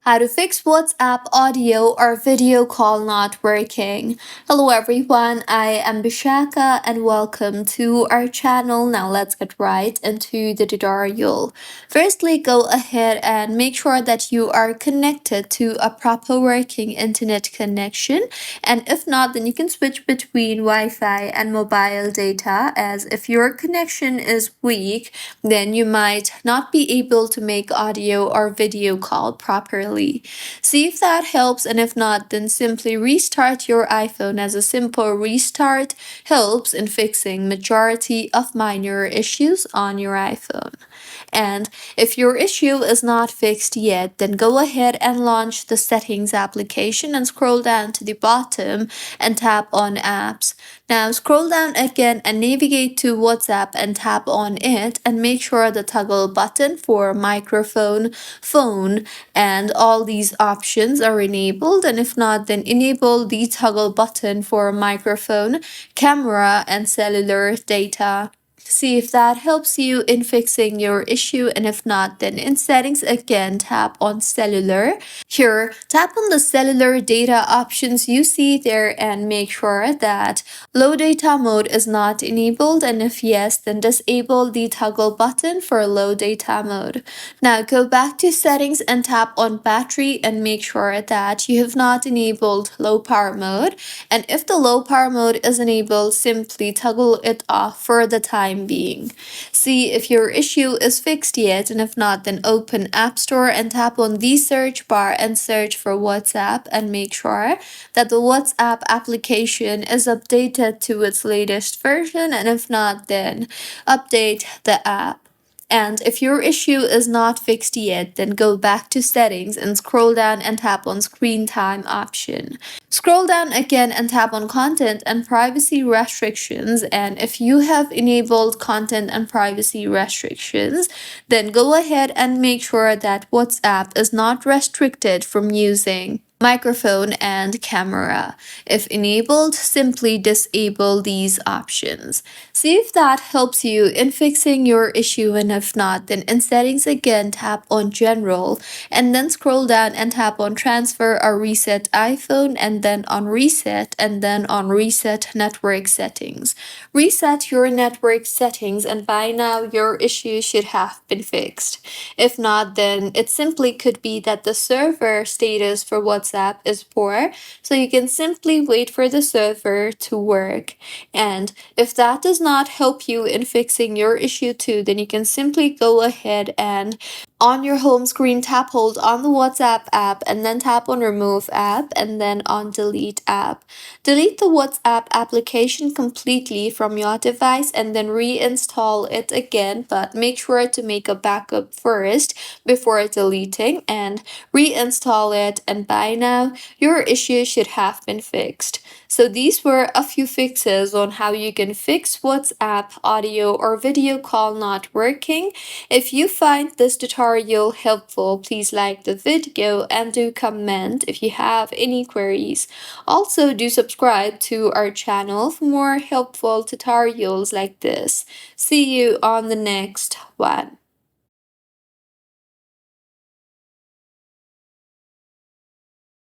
How to fix WhatsApp audio or video call not working. Hello everyone, I am Bishaka and welcome to our channel. Now let's get right into the tutorial. Firstly, go ahead and make sure that you are connected to a proper working internet connection. And if not, then you can switch between Wi-Fi and mobile data, as if your connection is weak, then you might not be able to make audio or video call properly. See if that helps, and if not, then simply restart your iPhone, as a simple restart helps in fixing majority of minor issues on your iPhone. And if your issue is not fixed yet, then go ahead and launch the settings application and scroll down to the bottom and tap on apps. Now scroll down again and navigate to WhatsApp and tap on it, and make sure the toggle button for microphone, phone, and all these options are enabled. And if not, then enable the toggle button for microphone, camera, and cellular data. See if that helps you in fixing your issue, and if not, then in settings again tap on cellular. Here, tap on the cellular data options you see there and make sure that low data mode is not enabled, and if yes, then disable the toggle button for low data mode. Now go back to settings and tap on battery and make sure that you have not enabled low power mode, and if the low power mode is enabled, simply toggle it off for the time being. See if your issue is fixed yet, and if not, then open App Store and tap on the search bar and search for WhatsApp, and make sure that the WhatsApp application is updated to its latest version, and if not, then update the app. And if your issue is not fixed yet, then go back to settings and scroll down and tap on screen time option. Scroll down again and tap on content and privacy restrictions, and if you have enabled content and privacy restrictions, then go ahead and make sure that WhatsApp is not restricted from using microphone and camera. If enabled, simply disable these options. See if that helps you in fixing your issue, and if not, then in settings again tap on general and then scroll down and tap on transfer or reset iPhone, and then on reset, and then on reset network settings. Reset your network settings, and by now your issue should have been fixed. If not, then it simply could be that the server status for WhatsApp is poor, so you can simply wait for the server to work. And if that does not help you in fixing your issue too, then you can simply go ahead and on your home screen tap hold on the WhatsApp app, and then tap on remove app, and then on delete app. Delete the WhatsApp application completely from your device and then reinstall it again, but make sure to make a backup first before deleting, and reinstall it, and by now your issue should have been fixed. So these were a few fixes on how you can fix WhatsApp audio or video call not working. If you find this tutorial helpful, please like the video and do comment if you have any queries. Also, do subscribe to our channel for more helpful tutorials like this. See you on the next one.